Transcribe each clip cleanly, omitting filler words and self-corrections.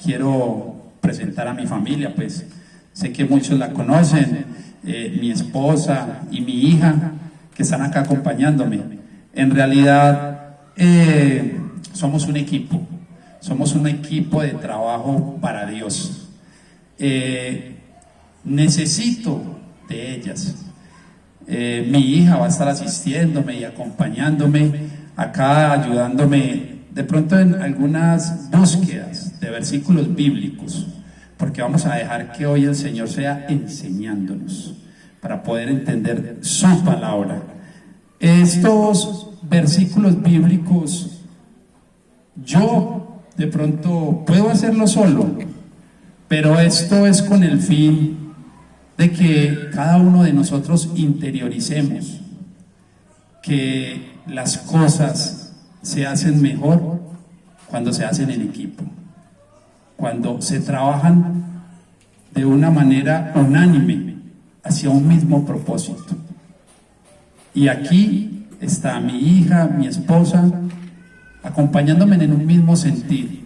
quiero presentar a mi familia, pues sé que muchos la conocen, mi esposa y mi hija que están acá acompañándome. En realidad somos un equipo de trabajo para Dios. Necesito de ellas. Mi hija va a estar asistiéndome y acompañándome acá, ayudándome de pronto en algunas búsquedas de versículos bíblicos, porque vamos a dejar que hoy el Señor sea enseñándonos para poder entender su palabra. Estos versículos bíblicos yo de pronto puedo hacerlo solo, pero esto es con el fin de que cada uno de nosotros interioricemos que las cosas se hacen mejor cuando se hacen en equipo, cuando se trabajan de una manera unánime hacia un mismo propósito. Y aquí está mi hija, mi esposa, acompañándome en un mismo sentir,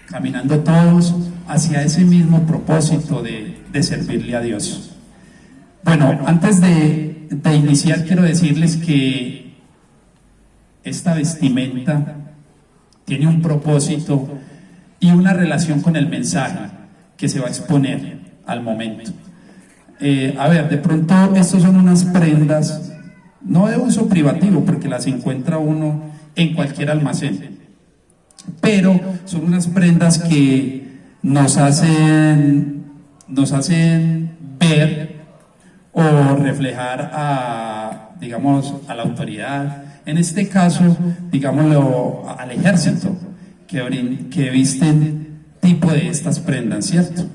caminando todos hacia ese mismo propósito de servirle a Dios. Bueno, antes de iniciar quiero decirles que esta vestimenta tiene un propósito y una relación con el mensaje que se va a exponer al momento. De pronto estos son unas prendas, no de uso privativo, porque las encuentra uno en cualquier almacén, pero son unas prendas que nos hacen ver o reflejar digamos, a la autoridad, en este caso, digámoslo, al ejército, que visten tipo de estas prendas, ¿cierto?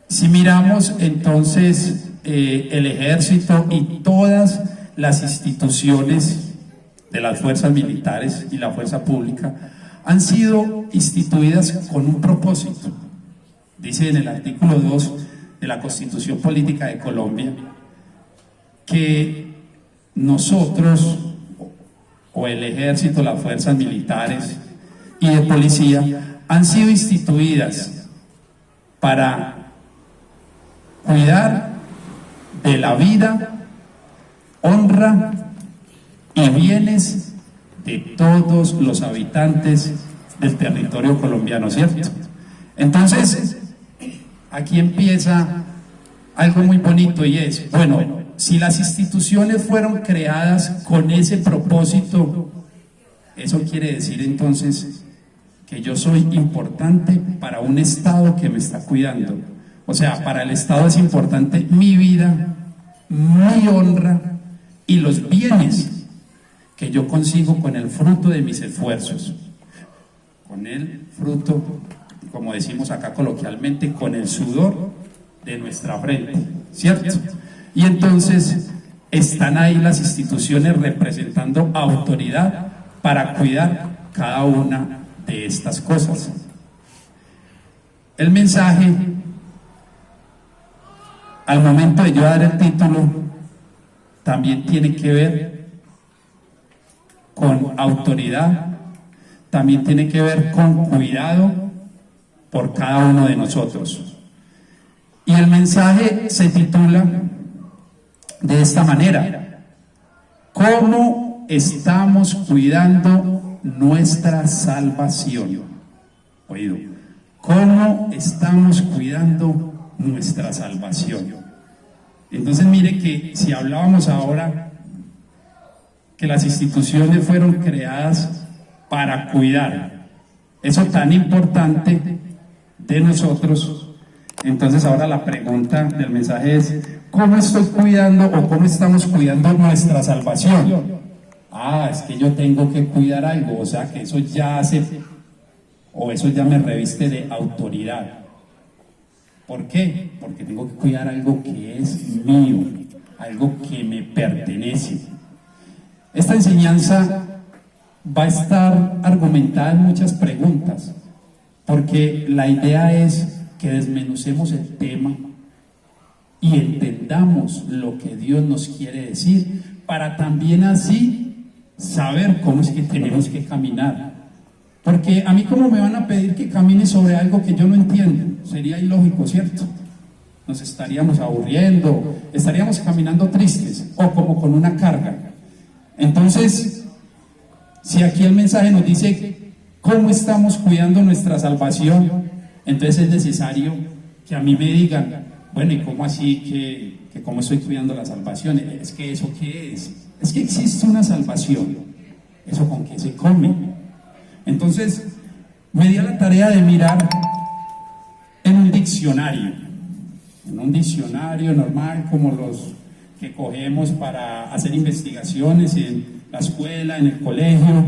Si miramos entonces el ejército y todas las instituciones de las fuerzas militares y la fuerza pública han sido instituidas con un propósito. Dice en el artículo 2 de la Constitución Política de Colombia que nosotros, o el ejército, las fuerzas militares y de policía, han sido instituidas para cuidar de la vida, honra y bienes de todos los habitantes del territorio colombiano, ¿cierto? Entonces, aquí empieza algo muy bonito y es, bueno, si las instituciones fueron creadas con ese propósito, eso quiere decir entonces que yo soy importante para un Estado que me está cuidando. O sea, para el Estado es importante mi vida, mi honra y los bienes que yo consigo con el fruto de mis esfuerzos, con el fruto, como decimos acá coloquialmente, con el sudor de nuestra frente, ¿cierto? Y entonces están ahí las instituciones representando autoridad para cuidar cada una de estas cosas. El mensaje, al momento de yo dar el título, también tiene que ver con autoridad, también tiene que ver con cuidado por cada uno de nosotros. Y el mensaje se titula de esta manera: ¿cómo estamos cuidando nuestra salvación? Oído, ¿cómo estamos cuidando nuestra salvación? Entonces mire que si hablábamos ahora que las instituciones fueron creadas para cuidar eso tan importante de nosotros, entonces ahora la pregunta del mensaje es: ¿cómo estoy cuidando o cómo estamos cuidando nuestra salvación? Es que yo tengo que cuidar algo, o sea que eso ya eso ya me reviste de autoridad. ¿Por qué? Porque tengo que cuidar algo que es mío, algo que me pertenece. Esta enseñanza va a estar argumentada en muchas preguntas, porque la idea es que desmenucemos el tema y entendamos lo que Dios nos quiere decir, para también así saber cómo es que tenemos que caminar Porque a mí, ¿cómo me van a pedir que camine sobre algo que yo no entiendo? Sería ilógico, ¿cierto? Nos estaríamos aburriendo, estaríamos caminando tristes o como con una carga. Entonces, si aquí el mensaje nos dice cómo estamos cuidando nuestra salvación, entonces es necesario que a mí me digan, bueno, ¿y cómo así que cómo estoy cuidando la salvación? Es que ¿eso qué es? Es que existe una salvación. ¿Eso con qué se come? Entonces, me di a la tarea de mirar en un diccionario normal como los que cogemos para hacer investigaciones en la escuela, en el colegio,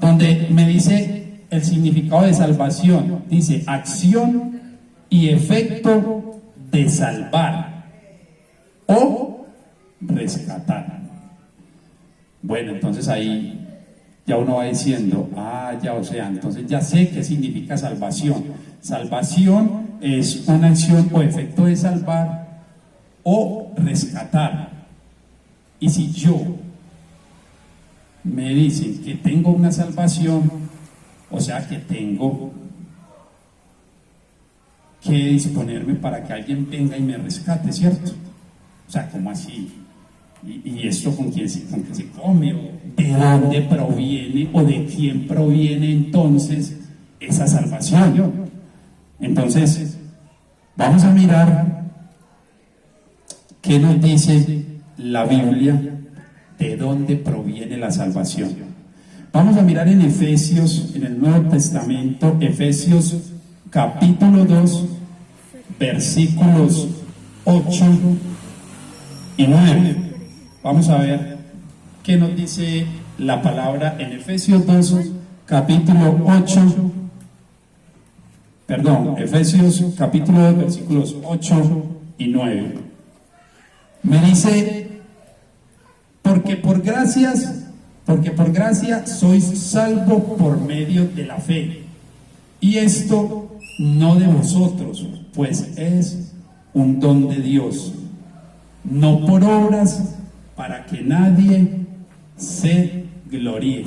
donde me dice el significado de salvación. Dice acción y efecto de salvar o rescatar. Bueno, entonces ahí ya uno va diciendo, ya, o sea, entonces ya sé qué significa salvación. Salvación es una acción o efecto de salvar o rescatar. Y si yo me dicen que tengo una salvación, o sea que tengo que disponerme para que alguien venga y me rescate, ¿cierto? O sea, ¿cómo así? ¿Y esto con quién se come? ¿De dónde proviene o de quién proviene entonces esa salvación? Entonces, vamos a mirar qué nos dice la Biblia, de dónde proviene la salvación. Vamos a mirar en Efesios, en el Nuevo Testamento, Efesios capítulo 2, versículos 8 y 9. Vamos a ver qué nos dice la palabra en Efesios 2, capítulo 8, Efesios capítulo 2, versículos 8 y 9. Me dice, porque por gracia sois salvos por medio de la fe, y esto no de vosotros, pues es un don de Dios, no por obras, para que nadie se gloríe.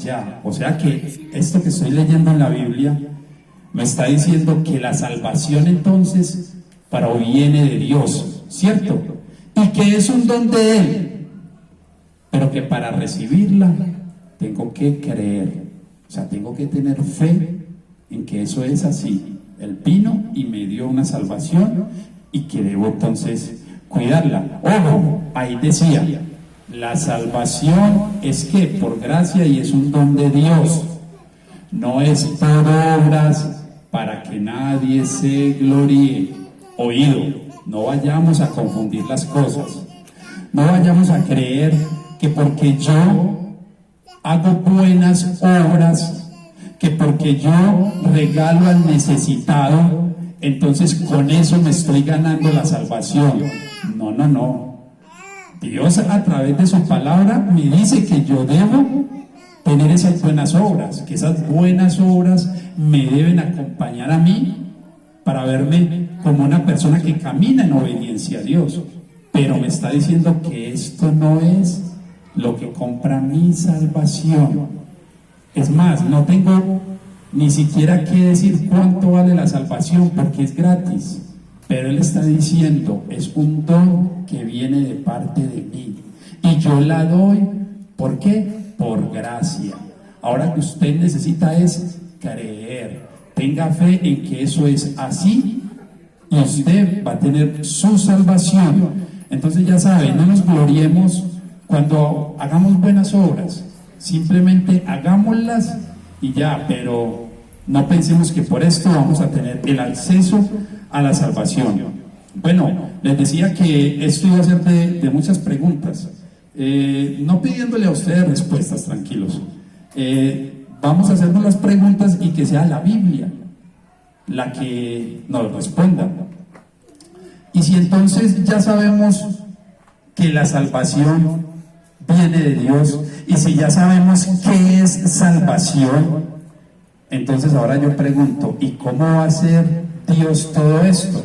Ya. O sea que esto que estoy leyendo en la Biblia me está diciendo que la salvación entonces proviene de Dios, ¿cierto? Y que es un don de Él, pero que para recibirla tengo que creer, o sea, tengo que tener fe en que eso es así. Él vino y me dio una salvación y que debo entonces cuidarla. Ojo, ahí decía, la salvación es que por gracia y es un don de Dios, no es por obras para que nadie se gloríe. Oído, no vayamos a confundir las cosas, no vayamos a creer que porque yo hago buenas obras, que porque yo regalo al necesitado, entonces con eso me estoy ganando la salvación. No. Dios a través de su palabra me dice que yo debo tener esas buenas obras, que esas buenas obras me deben acompañar a mí para verme como una persona que camina en obediencia a Dios. Pero me está diciendo que esto no es lo que compra mi salvación. Es más, no tengo ni siquiera que decir cuánto vale la salvación porque es gratis. Pero Él está diciendo, es un don que viene de parte de mí. Y yo la doy, ¿por qué? Por gracia. Ahora que usted necesita es creer. Tenga fe en que eso es así y usted va a tener su salvación. Entonces ya saben, no nos gloriemos cuando hagamos buenas obras. Simplemente hagámoslas y ya, pero no pensemos que por esto vamos a tener el acceso a la salvación. Bueno, les decía que esto iba a ser de muchas preguntas, no pidiéndole a ustedes respuestas, tranquilos. Vamos a hacernos las preguntas y que sea la Biblia la que nos responda. Y si entonces ya sabemos que la salvación viene de Dios, y si ya sabemos qué es salvación, entonces ahora yo pregunto, ¿y cómo va a hacer Dios todo esto?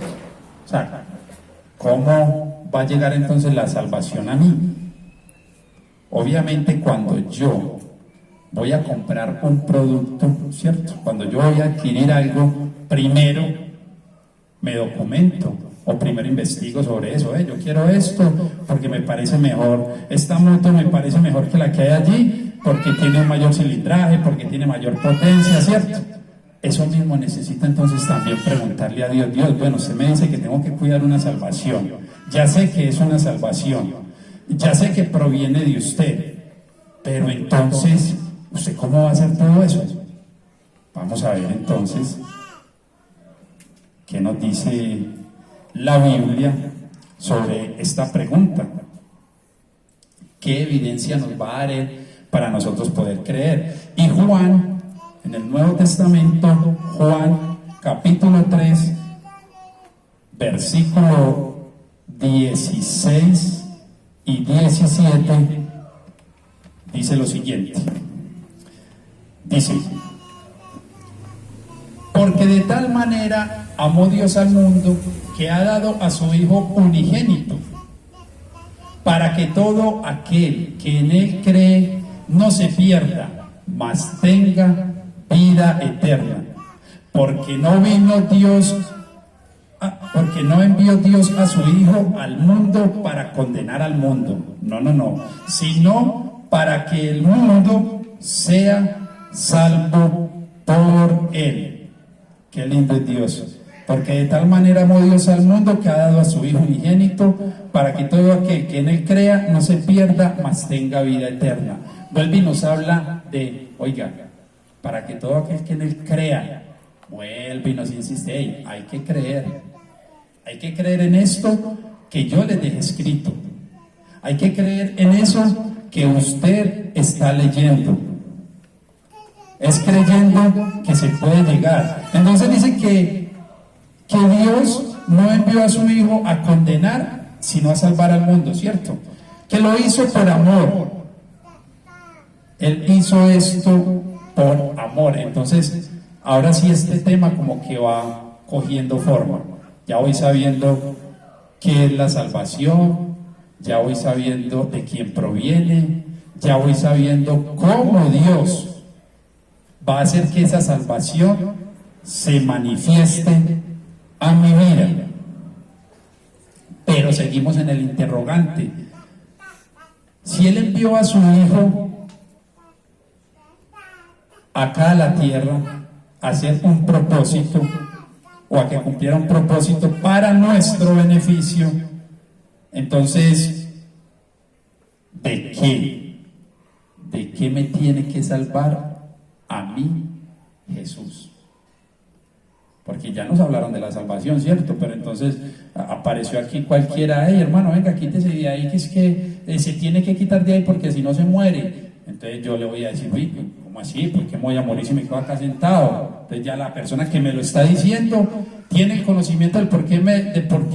O sea, ¿cómo va a llegar entonces la salvación a mí? Obviamente cuando yo voy a comprar un producto, ¿cierto? Cuando yo voy a adquirir algo, primero me documento o primero investigo sobre eso. Yo quiero esto porque me parece mejor, esta moto me parece mejor que la que hay allí, porque tiene un mayor cilindraje, porque tiene mayor potencia, ¿cierto? Eso mismo necesita entonces también preguntarle a Dios: Dios, bueno, usted me dice que tengo que cuidar una salvación, ya sé que es una salvación, ya sé que proviene de usted, pero entonces, ¿usted cómo va a hacer todo eso? Vamos a ver entonces qué nos dice la Biblia sobre esta pregunta. ¿Qué evidencia nos va a dar para nosotros poder creer? Y Juan, en el Nuevo Testamento, Juan capítulo 3, versículo 16 y 17, dice lo siguiente. Dice: porque de tal manera amó Dios al mundo, que ha dado a su Hijo unigénito, para que todo aquel que en Él cree no se pierda, mas tenga vida eterna. Porque no envió Dios a su Hijo al mundo para condenar al mundo, no, sino para que el mundo sea salvo por Él. Qué lindo es Dios. Porque de tal manera amó Dios al mundo, que ha dado a su Hijo unigénito, para que todo aquel que en Él crea no se pierda, mas tenga vida eterna. Vuelve y nos habla de, oiga, para que todo aquel que en Él crea, vuelve y nos insiste: hey, hay que creer en esto que yo les dejé escrito, hay que creer en eso que usted está leyendo. Es creyendo que se puede llegar. Entonces dice que Dios no envió a su Hijo a condenar, sino a salvar al mundo, ¿cierto? Que lo hizo por amor. Él hizo esto por amor. Entonces, ahora sí este tema como que va cogiendo forma. Ya voy sabiendo qué es la salvación, ya voy sabiendo de quién proviene, ya voy sabiendo cómo Dios va a hacer que esa salvación se manifieste a mi vida. Pero seguimos en el interrogante: si Él envió a su Hijo acá a la tierra a hacer un propósito, o a que cumpliera un propósito para nuestro beneficio, entonces, ¿de qué me tiene que salvar a mí Jesús? Porque ya nos hablaron de la salvación, ¿cierto? Pero entonces apareció aquí cualquiera: hey, hermano, venga, quítese de ahí, que es que se tiene que quitar de ahí porque si no se muere. Entonces yo le voy a decir: uy, ¿cómo así? ¿Por qué me voy a morir si me quedo acá sentado? Entonces ya la persona que me lo está diciendo tiene el conocimiento de por qué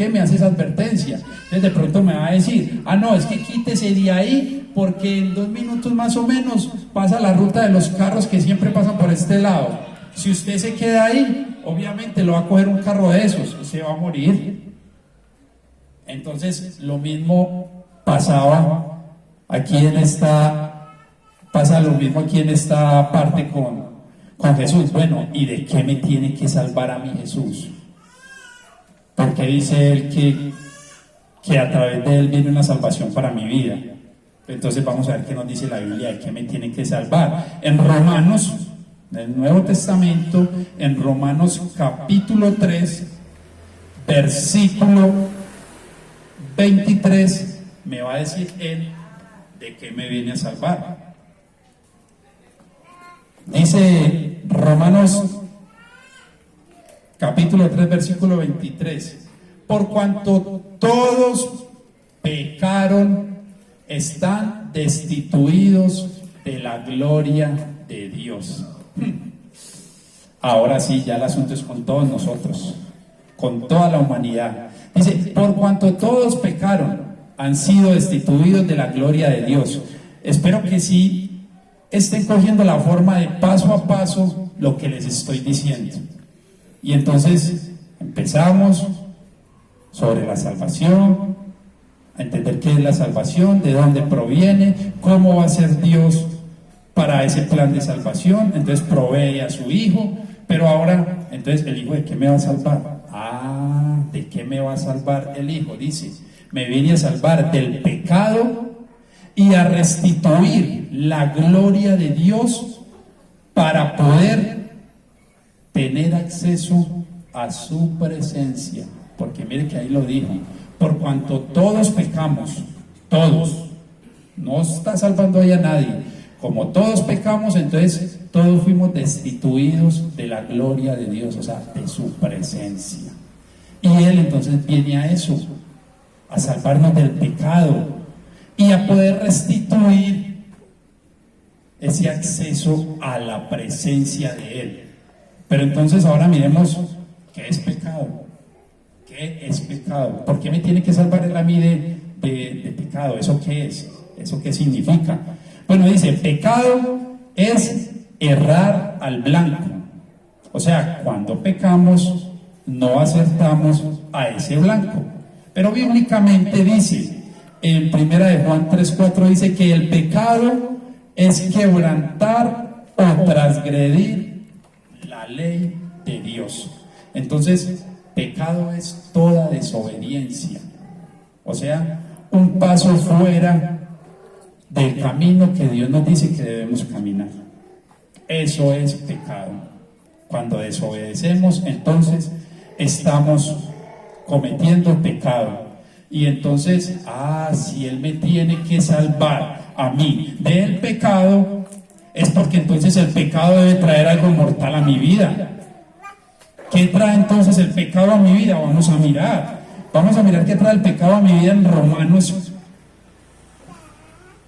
me hace esa advertencia. Entonces de pronto me va a decir: ah, no, es que quítese de ahí porque en 2 minutos más o menos pasa la ruta de los carros que siempre pasan por este lado. Si usted se queda ahí, obviamente lo va a coger un carro de esos, se va a morir. Entonces lo mismo pasaba aquí pasa lo mismo aquí en esta parte con Jesús. Bueno, ¿y de qué me tiene que salvar a mí Jesús? Porque dice Él que a través de Él viene una salvación para mi vida. Entonces vamos a ver qué nos dice la Biblia de qué me tiene que salvar. En Romanos, en el Nuevo Testamento, en Romanos capítulo 3, versículo 23, me va a decir Él de qué me viene a salvar. Dice Romanos capítulo 3, versículo 23: por cuanto todos pecaron, están destituidos de la gloria de Dios. Ahora sí, ya el asunto es con todos nosotros, con toda la humanidad. Dice: por cuanto todos pecaron, han sido destituidos de la gloria de Dios. Espero que sí estén cogiendo la forma de paso a paso lo que les estoy diciendo. Y entonces empezamos sobre la salvación, a entender qué es la salvación, de dónde proviene, cómo va a ser Dios para ese plan de salvación, entonces provee a su hijo, pero ahora, entonces el hijo, ¿de qué me va a salvar? Ah, ¿de qué me va a salvar el hijo? Dice, me viene a salvar del pecado y a restituir la gloria de Dios para poder tener acceso a su presencia. Porque mire que ahí lo dijo, por cuanto todos pecamos, todos, no está salvando ahí a nadie, como todos pecamos, entonces todos fuimos destituidos de la gloria de Dios, o sea, de su presencia. Y Él entonces viene a eso, a salvarnos del pecado y a poder restituir ese acceso a la presencia de Él. Pero entonces ahora miremos qué es pecado. ¿Qué es pecado? ¿Por qué me tiene que salvar Él a mí de pecado? ¿Eso qué es? ¿Eso qué significa? Bueno, dice, pecado es errar al blanco. O sea, cuando pecamos, no acertamos a ese blanco. Pero bíblicamente dice, en 1 de Juan 3:4 dice que el pecado es quebrantar o transgredir la ley de Dios. Entonces, pecado es toda desobediencia. O sea, un paso fuera del camino que Dios nos dice que debemos caminar. Eso es pecado. Cuando desobedecemos, entonces estamos cometiendo pecado. Y entonces, si Él me tiene que salvar a mí del pecado, es porque entonces el pecado debe traer algo mortal a mi vida. ¿Qué trae entonces el pecado a mi vida? Vamos a mirar qué trae el pecado a mi vida en Romanos,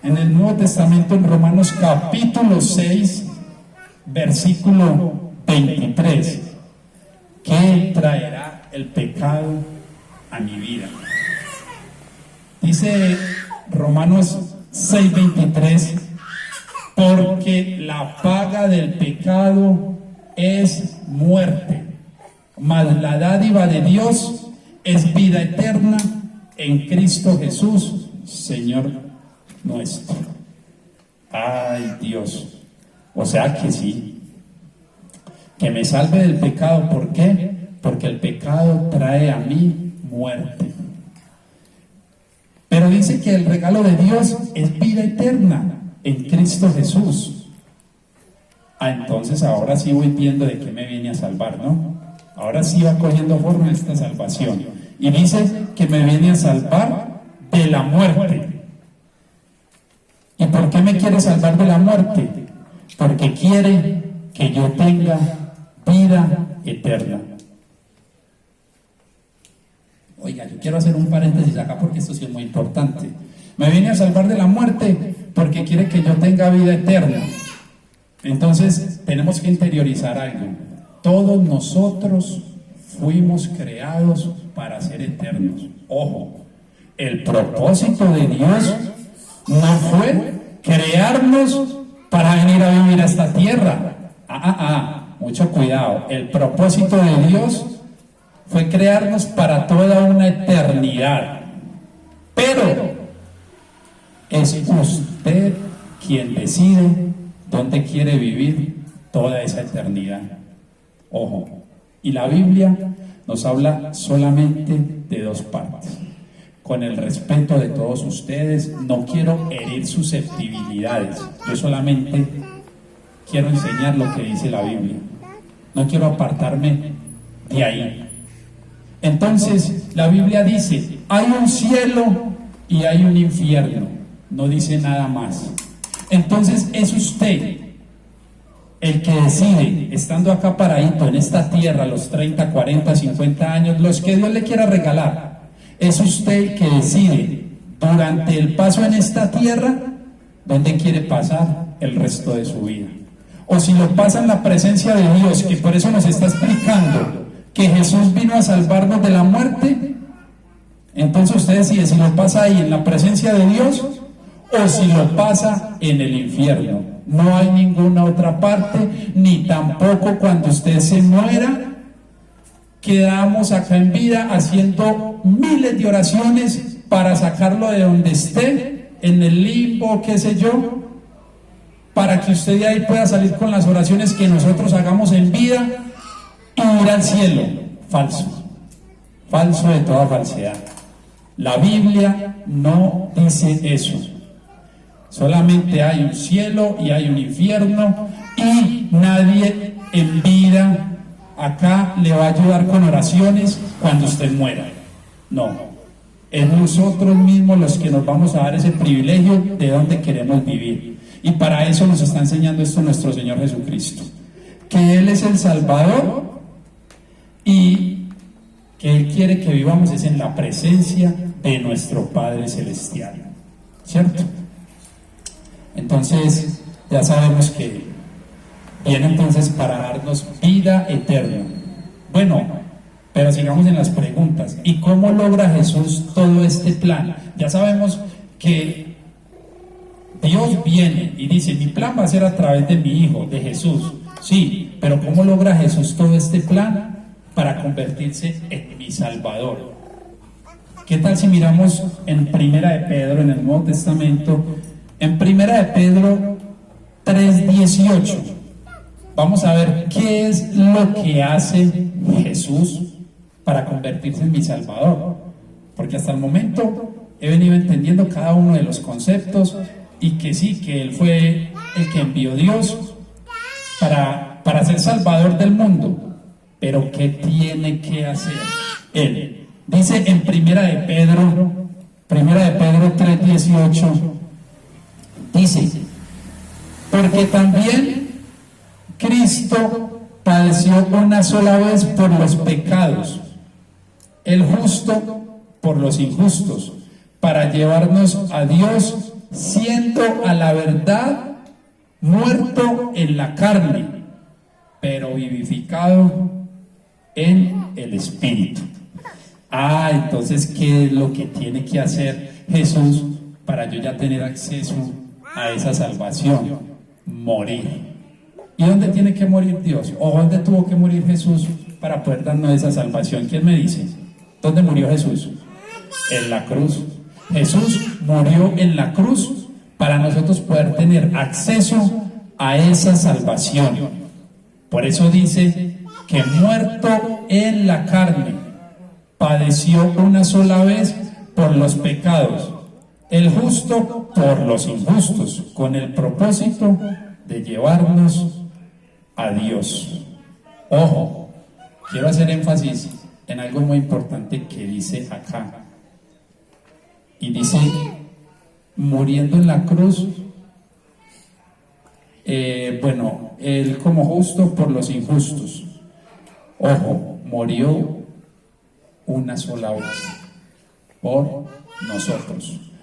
en el Nuevo Testamento, en Romanos capítulo 6, versículo 23. ¿Qué traerá el pecado a mi vida? Dice Romanos 6:23, porque la paga del pecado es muerte, mas la dádiva de Dios es vida eterna en Cristo Jesús, Señor nuestro. Ay, Dios. O sea que sí, que me salve del pecado. ¿Por qué? Porque el pecado trae a mí muerte. Pero dice que el regalo de Dios es vida eterna en Cristo Jesús. Entonces ahora sí voy viendo de qué me viene a salvar, ¿no? Ahora sí va cogiendo forma esta salvación. Y dice que me viene a salvar de la muerte. ¿Y por qué me quiere salvar de la muerte? Porque quiere que yo tenga vida eterna. Oiga, yo quiero hacer un paréntesis acá porque esto sí es muy importante. Me viene a salvar de la muerte porque quiere que yo tenga vida eterna. Entonces tenemos que interiorizar algo. Todos nosotros fuimos creados para ser eternos. Ojo, el propósito de Dios no fue crearnos para venir a vivir a esta tierra. Mucho cuidado. El propósito de Dios fue crearnos para toda una eternidad. Pero es usted quien decide dónde quiere vivir toda esa eternidad. Ojo, y la Biblia nos habla solamente de dos partes. Con el respeto de todos ustedes, no quiero herir susceptibilidades. Yo solamente quiero enseñar lo que dice la Biblia. No quiero apartarme de ahí. Entonces, la Biblia dice, hay un cielo y hay un infierno. No dice nada más. Entonces, es usted el que decide, estando acá paradito en esta tierra, los 30, 40, 50 años, los que Dios le quiera regalar. Es usted el que decide, durante el paso en esta tierra, dónde quiere pasar el resto de su vida. O si lo pasa en la presencia de Dios, que por eso nos está explicando que Jesús vino a salvarnos de la muerte, entonces usted decide si lo pasa ahí en la presencia de Dios o si lo pasa en el infierno. No hay ninguna otra parte, ni tampoco cuando usted se muera, quedamos acá en vida haciendo miles de oraciones para sacarlo de donde esté, en el limbo, qué sé yo, para que usted de ahí pueda salir con las oraciones que nosotros hagamos en vida y ir al cielo. Falso. Falso de toda falsedad. La Biblia no dice eso. Solamente hay un cielo y hay un infierno, y nadie en vida acá le va a ayudar con oraciones cuando usted muera. No, es nosotros mismos los que nos vamos a dar ese privilegio de donde queremos vivir. Y para eso nos está enseñando esto nuestro Señor Jesucristo, que Él es el Salvador y que Él quiere que vivamos es en la presencia de nuestro Padre Celestial, ¿cierto? Entonces ya sabemos que viene entonces para darnos vida eterna. Bueno, pero sigamos en las preguntas. ¿Y cómo logra Jesús todo este plan? Ya sabemos que Dios viene y dice, mi plan va a ser a través de mi Hijo, de Jesús. Sí, pero ¿cómo logra Jesús todo este plan? Para convertirse en mi Salvador. ¿Qué tal si miramos en Primera de Pedro, en el Nuevo Testamento, en Primera de Pedro 3:18? Vamos a ver qué es lo que hace Jesús para convertirse en mi Salvador. Porque hasta el momento he venido entendiendo cada uno de los conceptos, y que sí, que Él fue el que envió Dios para ser Salvador del mundo. Pero ¿qué tiene que hacer Él? Dice en Primera de Pedro 3:18, dice, porque también Cristo padeció una sola vez por los pecados, el justo por los injustos, para llevarnos a Dios, siendo a la verdad muerto en la carne, pero vivificado en el Espíritu. Entonces, ¿qué es lo que tiene que hacer Jesús para yo ya tener acceso a esa salvación? Morir. ¿Y dónde tiene que morir Dios? ¿O dónde tuvo que morir Jesús para poder darnos esa salvación? ¿Quién me dice? ¿Dónde murió Jesús? En la cruz. Jesús murió en la cruz para nosotros poder tener acceso a esa salvación. Por eso dice que muerto en la carne, padeció una sola vez por los pecados, el justo por los injustos, con el propósito de llevarnos a Dios. Ojo, quiero hacer énfasis en algo muy importante que dice acá. Y dice, muriendo en la cruz, Él como justo por los injustos. Ojo, murió una sola vez por nosotros.